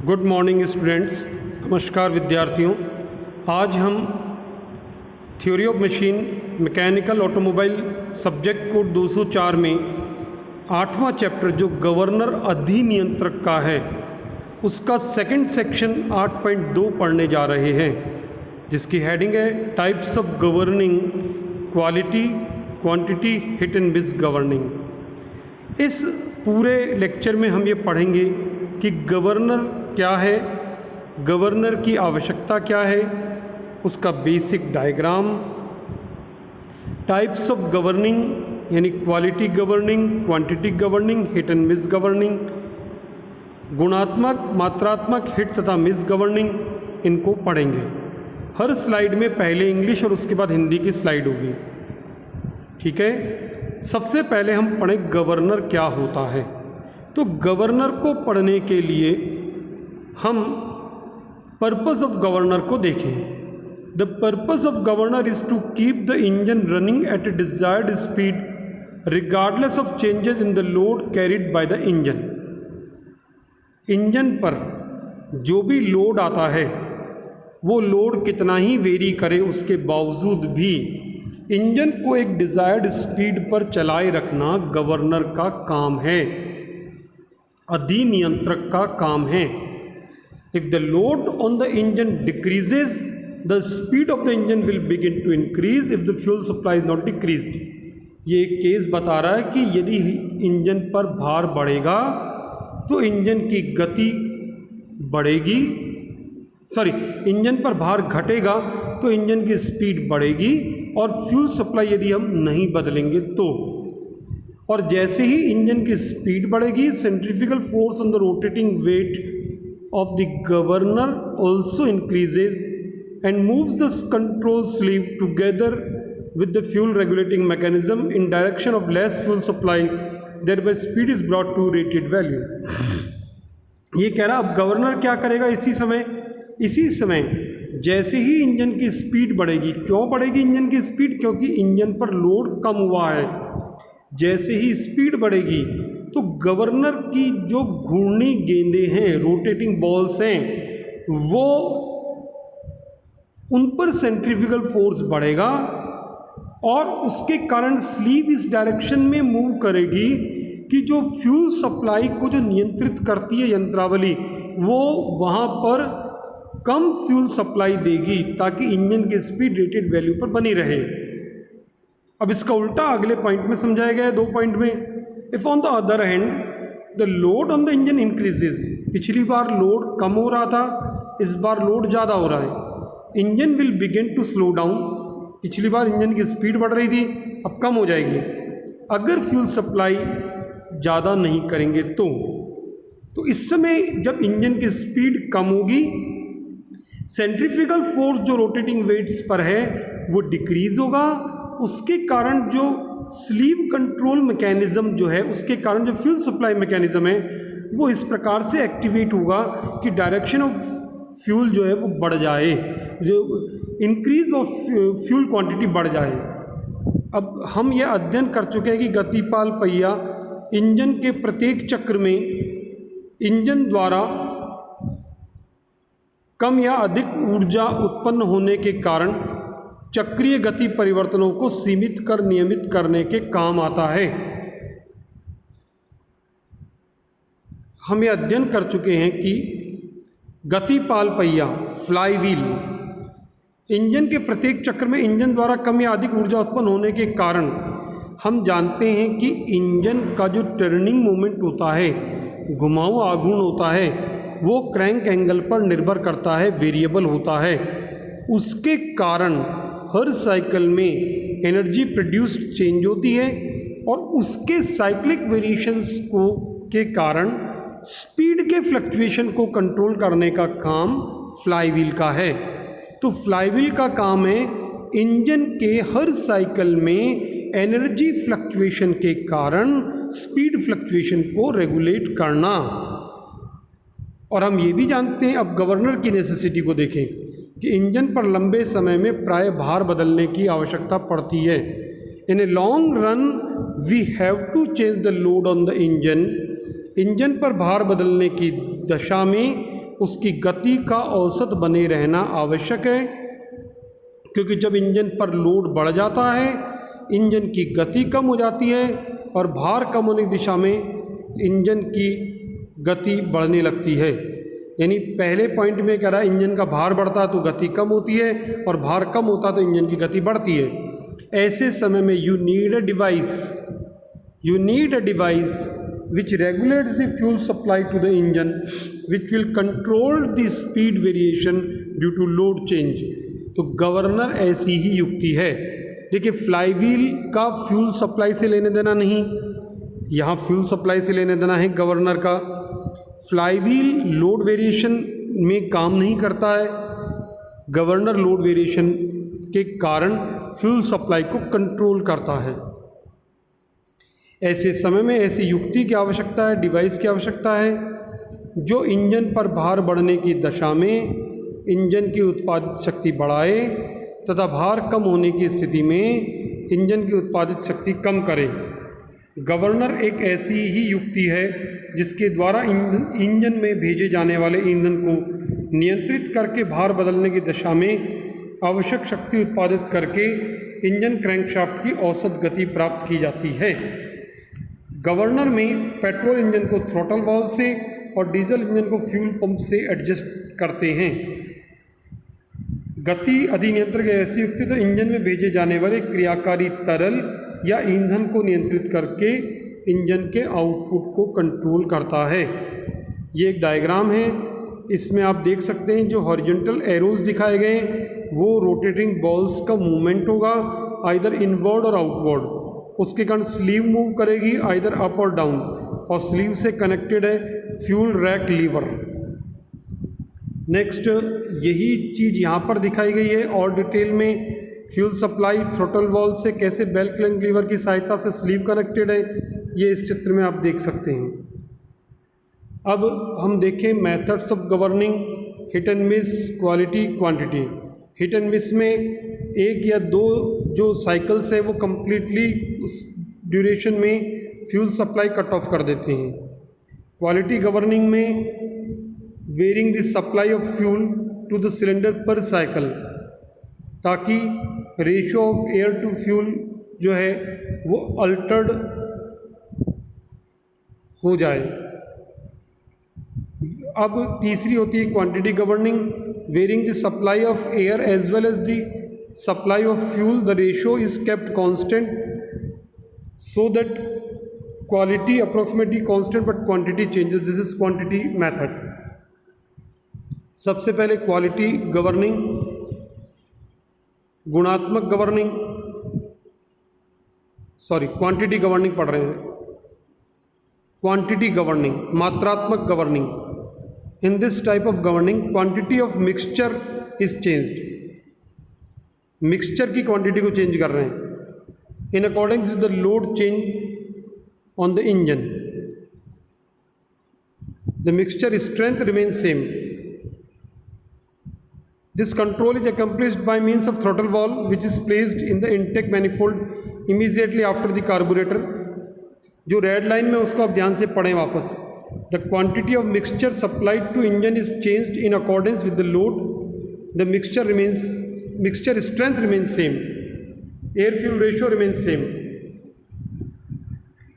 Good morning students. नमस्कार विद्यार्थियों। आज हम theory of machine mechanical automobile subject code 204 में 8वां चैप्टर जो गवर्नर अधिनियंत्रक का है उसका सेकंड सेक्शन 8.2 पढ़ने जा रहे हैं, जिसकी हेडिंग है types of governing, quality, quantity, hit and miss governing. इस पूरे लेक्चर में हम ये पढ़ेंगे कि गवर्नर क्या है, गवर्नर की आवश्यकता क्या है, उसका basic diagram, types of governing यानी quality governing, quantity governing, hit and miss governing, गुणात्मक, मात्रात्मक, हिट तथा मिस गवर्निंग, इनको पढ़ेंगे। हर स्लाइड में पहले इंग्लिश और उसके बाद हिंदी की स्लाइड होगी, ठीक है। सबसे पहले हम पढ़ें गवर्नर क्या होता है। तो गवर्नर को पढ़ने के लिए हम पर्पस ऑफ गवर्नर को देखें। The purpose of governor is to keep the engine running at a desired speed regardless of changes in the load carried by the engine. Engine पर जो भी लोड आता है वो लोड कितना ही वेरी करे उसके बावजूद भी इंजन को एक डिजायर्ड स्पीड पर चलाए रखना गवर्नर का काम है, अधिनियंत्रक का काम है। If the load on the engine decreases the speed of the engine will begin to increase if the fuel supply is not decreased. ये एक केस बता रहा है कि यदि इंजन पर भार बढ़ेगा तो इंजन की गति बढ़ेगी, इंजन पर भार घटेगा तो इंजन की स्पीड बढ़ेगी, और फ्यूल सप्लाई यदि हम नहीं बदलेंगे तो। और जैसे ही इंजन की स्पीड बढ़ेगी, centrifugal force on the rotating weight of the governor also increases and moves the control sleeve together with the fuel regulating mechanism in direction of less fuel supply, thereby speed is brought to rated value. ये कह रहा अब governor क्या करेगा इसी समय जैसे ही इंजन की स्पीड बढ़ेगी। क्यों बढ़ेगी इंजन की स्पीड? क्योंकि इंजन पर लोड कम हुआ है। जैसे ही स्पीड बढ़ेगी तो गवर्नर की जो घूर्णी गेंदें हैं, रोटेटिंग बॉल्स हैं, वो उन पर सेंट्रीफ्यूगल फोर्स बढ़ेगा और उसके कारण स्लीव इस डायरेक्शन में मूव करेगी कि जो फ्यूल सप्लाई को जो नियंत्रित करती है यंत्रावली, वो वहाँ पर कम फ्यूल सप्लाई देगी ताकि इंजन की स्पीड रेटेड वैल्यू पर बनी रहे। अब इसका उल्टा अगले पॉइंट में समझाया गया है 2 पॉइंट में। If on the other hand the load on the engine increases, पिछली बार लोड कम हो रहा था, इस बार लोड ज़्यादा हो रहा है, engine will begin to slow down. पिछली बार इंजन की स्पीड बढ़ रही थी, अब कम हो जाएगी अगर फ्यूल सप्लाई ज़्यादा नहीं करेंगे तो इस समय जब इंजन की स्पीड कम होगी, सेंट्रीफ्यूगल फोर्स जो रोटेटिंग वेट्स पर है वो डिक्रीज होगा, उसके कारण जो स्लीव कंट्रोल मैकेनिज्म जो है, उसके कारण जो फ्यूल सप्लाई मैकेनिज्म है वो इस प्रकार से एक्टिवेट होगा कि डायरेक्शन ऑफ फ्यूल जो है वो बढ़ जाए, जो इंक्रीज ऑफ फ्यूल क्वांटिटी बढ़ जाए। अब हम ये अध्ययन कर चुके हैं कि गतिपाल पहिया इंजन के प्रत्येक चक्र में इंजन द्वारा कम या अधिक ऊर्जा उत्पन्न होने के कारण चक्रीय गति परिवर्तनों को सीमित कर नियमित करने के काम आता है। हम ये अध्ययन कर चुके हैं कि गतिपाल पहिया, फ्लाई व्हील, इंजन के प्रत्येक चक्र में इंजन द्वारा कम या अधिक ऊर्जा उत्पन्न होने के कारण हम जानते हैं कि इंजन का जो टर्निंग मोमेंट होता है, घुमाऊ आघूर्ण होता है, वो क्रैंक एंगल पर निर्भर करता है, वेरिएबल होता है। उसके कारण हर साइकिल में एनर्जी प्रोड्यूस्ड चेंज होती है और उसके साइक्लिक वेरिएशंस के कारण स्पीड के फ्लक्चुएशन को कंट्रोल करने का काम फ्लाईव्हील का है। तो फ्लाईव्हील का काम है इंजन के हर साइकिल में एनर्जी फ्लक्चुएशन के कारण स्पीड फ्लक्चुएशन को रेगुलेट करना। और हम ये भी जानते हैं, अब गवर्नर की नेसेसिटी को देखें कि इंजन पर लंबे समय में प्राय भार बदलने की आवश्यकता पड़ती है। In a long run we have to change the load on the engine. Engine पर भार बदलने की दशा में उसकी गति का औसत बने रहना आवश्यक है, क्योंकि जब इंजन पर लोड बढ़ जाता है इंजन की गति कम हो जाती है और भार कम होने की दिशा में इंजन की गति बढ़ने लगती है। यानी पहले पॉइंट में कह रहा है इंजन का भार बढ़ता है तो गति कम होती है और भार कम होता है तो इंजन की गति बढ़ती है। ऐसे समय में you need a device which regulates the fuel supply to the engine, which will control the speed variation due to load change। तो गवर्नर ऐसी ही युक्ति है। देखिए फ्लाईव्हील का फ्यूल सप्लाई से लेने देना नहीं, यहाँ फ्यूल सप्लाई से लेने देना है गवर्नर का। फ्लाईव्हील लोड वेरिएशन में काम नहीं करता है, गवर्नर लोड वेरिएशन के कारण फ्यूल सप्लाई को कंट्रोल करता है। ऐसे समय में ऐसी युक्ति की आवश्यकता है, डिवाइस की आवश्यकता है जो इंजन पर भार बढ़ने की दशा में इंजन की उत्पादित शक्ति बढ़ाए तथा भार कम होने की स्थिति में इंजन की उत्पादित शक्ति कम करे। गवर्नर एक ऐसी ही युक्ति है जिसके द्वारा इंजन में भेजे जाने वाले ईंधन को नियंत्रित करके भार बदलने की दशा में आवश्यक शक्ति उत्पादित करके इंजन क्रैंकशाफ्ट की औसत गति प्राप्त की जाती है। गवर्नर में पेट्रोल इंजन को थ्रॉटल वाल्व से और डीजल इंजन को फ्यूल पंप से एडजस्ट करते हैं। गति अधिनियंत्रक ऐसी युक्ति तो इंजन में भेजे जाने वाले क्रियाकारी तरल या ईंधन को नियंत्रित करके इंजन के आउटपुट को कंट्रोल करता है। ये एक डायग्राम है, इसमें आप देख सकते हैं जो हॉरिजॉन्टल एरोज दिखाए गए वो रोटेटिंग बॉल्स का मूवमेंट होगा, आइदर इनवर्ड और आउटवर्ड। उसके कारण स्लीव मूव करेगी आइदर अप और डाउन, और स्लीव से कनेक्टेड है फ्यूल रैक लीवर। नेक्स्ट यही चीज़ यहाँ पर दिखाई गई है और डिटेल में। फ्यूल सप्लाई थ्रोटल वाल्व से कैसे बेल क्लैंक लीवर की सहायता से स्लीव कनेक्टेड है, ये इस चित्र में आप देख सकते हैं। अब हम देखें methods of governing hit and miss, quality, quantity. Hit and miss में एक या दो जो साइकिल्स है वो कम्प्लीटली उस ड्यूरेशन में फ्यूल सप्लाई कट ऑफ कर देते हैं। क्वालिटी गवर्निंग में varying the supply of fuel to the cylinder per cycle, ताकि ratio of air to fuel जो है वो अल्टर्ड हो जाए। अब तीसरी होती है quantity governing, varying the supply of air as well as the supply of fuel, the ratio is kept constant so that quality approximately constant but quantity changes. This is quantity method. सबसे पहले quality governing, गुणात्मक governing, quantity governing पढ़ रहे हैं। Quantity governing, मात्रात्मक governing. In this type of governing, quantity of mixture is changed. Mixture की quantity को change कर रहे हैं in accordance with the load change on the engine. The mixture strength remains same. This control is accomplished by means of throttle valve, which is placed in the intake manifold immediately after the carburetor. जो red line में उसको आप ध्यान से पढ़ें वापस। The quantity of mixture supplied to engine is changed in accordance with the load. The mixture strength remains same. Air fuel ratio remains same.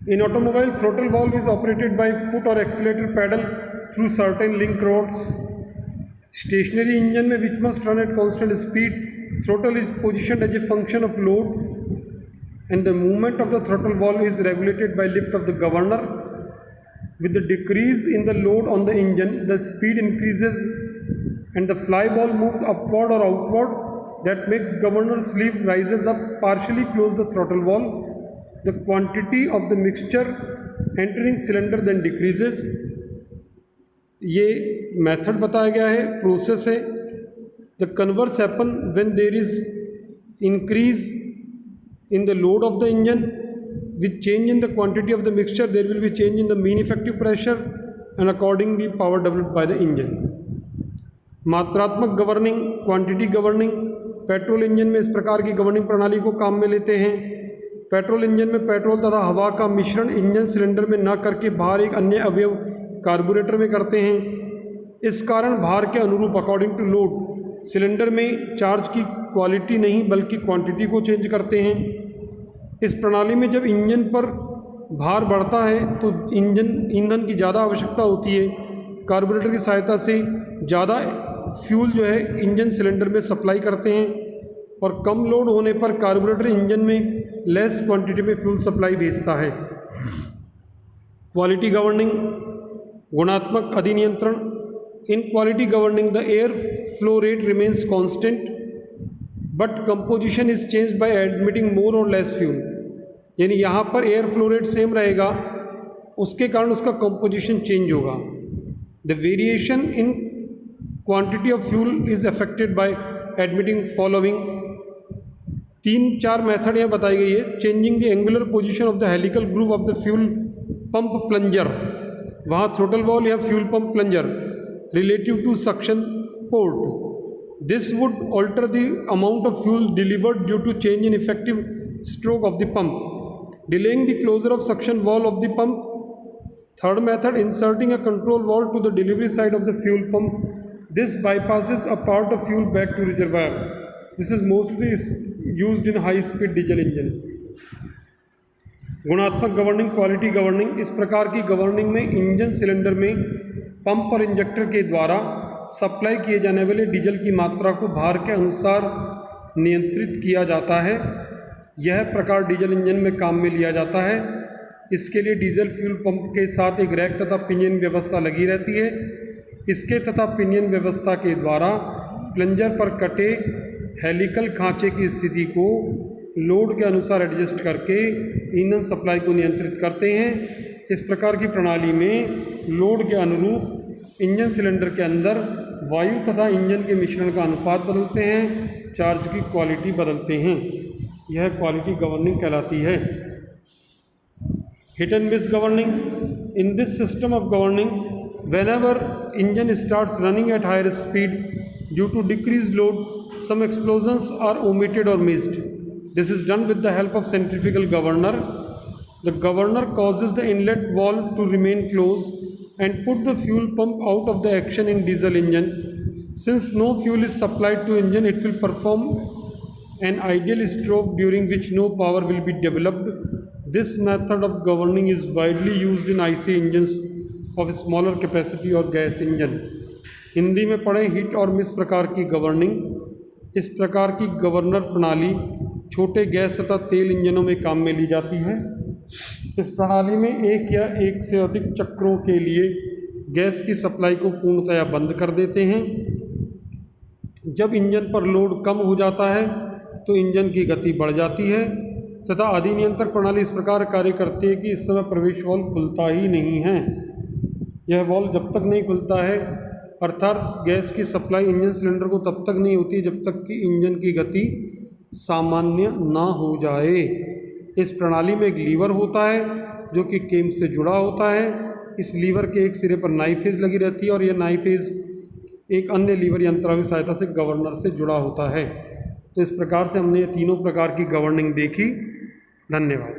In automobile, throttle valve is operated by foot or accelerator pedal through certain link rods. Stationary engine में which must run at constant speed, throttle is positioned as a function of load, and the movement of the throttle valve is regulated by lift of the governor. With the decrease in the load on the engine, the speed increases and the fly ball moves upward or outward. That makes governor sleeve rises up, partially close the throttle valve. The quantity of the mixture entering cylinder then decreases. ये method बताया गया है, process है। The converse happen when there is increase in the load of the engine. With change in the quantity of the mixture, there will be change in the mean effective pressure and accordingly power developed by the engine. मात्रात्मक governing, quantity governing, petrol engine में इस प्रकार की governing प्रणाली को काम में लेते हैं। पेट्रोल इंजन में पेट्रोल तथा हवा का मिश्रण इंजन सिलेंडर में न करके बाहर एक अन्य अवयव कार्बोरेटर में करते हैं। इस कारण भार के अनुरूप अकॉर्डिंग टू लोड सिलेंडर में चार्ज की क्वालिटी नहीं बल्कि क्वांटिटी को चेंज करते हैं। इस प्रणाली में जब इंजन पर भार बढ़ता है तो ईंधन की ज़्यादा आवश्यकता होती है। कार्बोरेटर की सहायता से ज़्यादा फ्यूल जो है इंजन सिलेंडर में सप्लाई करते हैं और कम लोड होने पर कार्बोरेटर इंजन में लेस क्वांटिटी में फ्यूल सप्लाई भेजता है। क्वालिटी गवर्निंग, गुणात्मक अधिनियंत्रण। In quality governing the air flow rate remains constant but composition is change by admitting more और लेस फ्यूल। यानी यहाँ पर एयर फ्लो रेट सेम रहेगा, उसके कारण उसका कंपोजिशन चेंज होगा। The variation in quantity of fuel is affected by admitting following. 3-4 method यहाँ बताई गई है। Changing the angular position of the helical groove of the fuel pump plunger, वहाँ थ्रोटल वॉल या fuel pump plunger relative to suction port. This would alter the amount of fuel delivered due to change in effective stroke of the pump, delaying the closure of suction wall of the pump. Third method, inserting a control valve to the delivery side of the fuel pump. This bypasses a part of fuel back to reservoir. This is mostly used in high-speed diesel engine. गुणात्मक governing, quality governing. इस प्रकार की governing में engine cylinder में pump और injector के द्वारा supply किए जाने वाले डीजल की मात्रा को भार के अनुसार नियंत्रित किया जाता है। यह प्रकार डीजल इंजन में काम में लिया जाता है। इसके लिए डीजल फ्यूल पंप के साथ एक रैक तथा पिनियन व्यवस्था लगी रहती है। इसके तथा पिनियन व्यवस्था के द्वारा प्लंजर पर कटे हेलिकल खांचे की स्थिति को लोड के अनुसार एडजस्ट करके ईंधन सप्लाई को नियंत्रित करते हैं। इस प्रकार की प्रणाली में लोड के अनुरूप इंजन सिलेंडर के अंदर वायु तथा इंजन के मिश्रण का अनुपात बदलते हैं, चार्ज की क्वालिटी बदलते हैं। यह क्वालिटी गवर्निंग कहलाती है। Hit and miss governing. In this system of governing, whenever engine starts running at higher speed due to decreased load, some explosions are omitted or missed. This is done with the help of centrifugal governor. The governor causes the inlet valve to remain closed and put the fuel pump out of the action in diesel engine. Since no fuel is supplied to engine, it will perform an ideal stroke during which no power will be developed. This method of governing is widely used in IC engines of smaller capacity और gas engine. Hindi में पढ़ें hit और miss प्रकार की governing. इस प्रकार की governor प्रणाली छोटे गैस तथा तेल इंजनों में काम में ली जाती है। इस प्रणाली में एक या एक से अधिक चक्रों के लिए गैस की सप्लाई को पूर्णतया बंद कर देते हैं। जब इंजन पर लोड कम हो जाता है तो इंजन की गति बढ़ जाती है तथा अधिनियंत्रण प्रणाली इस प्रकार कार्य करती है कि इस समय प्रवेश वाल्व खुलता ही नहीं है। यह वाल्व जब तक नहीं खुलता है अर्थात गैस की सप्लाई इंजन सिलेंडर को तब तक नहीं होती जब तक कि इंजन की गति सामान्य ना हो जाए। इस प्रणाली में एक लीवर होता है जो कि केम से जुड़ा होता है। इस लीवर के एक सिरे पर नाइफेज लगी रहती है और यह नाइफेज एक अन्य लीवर यंत्रों की सहायता से गवर्नर से जुड़ा होता है। तो इस प्रकार से हमने ये तीनों प्रकार की गवर्निंग देखी। धन्यवाद।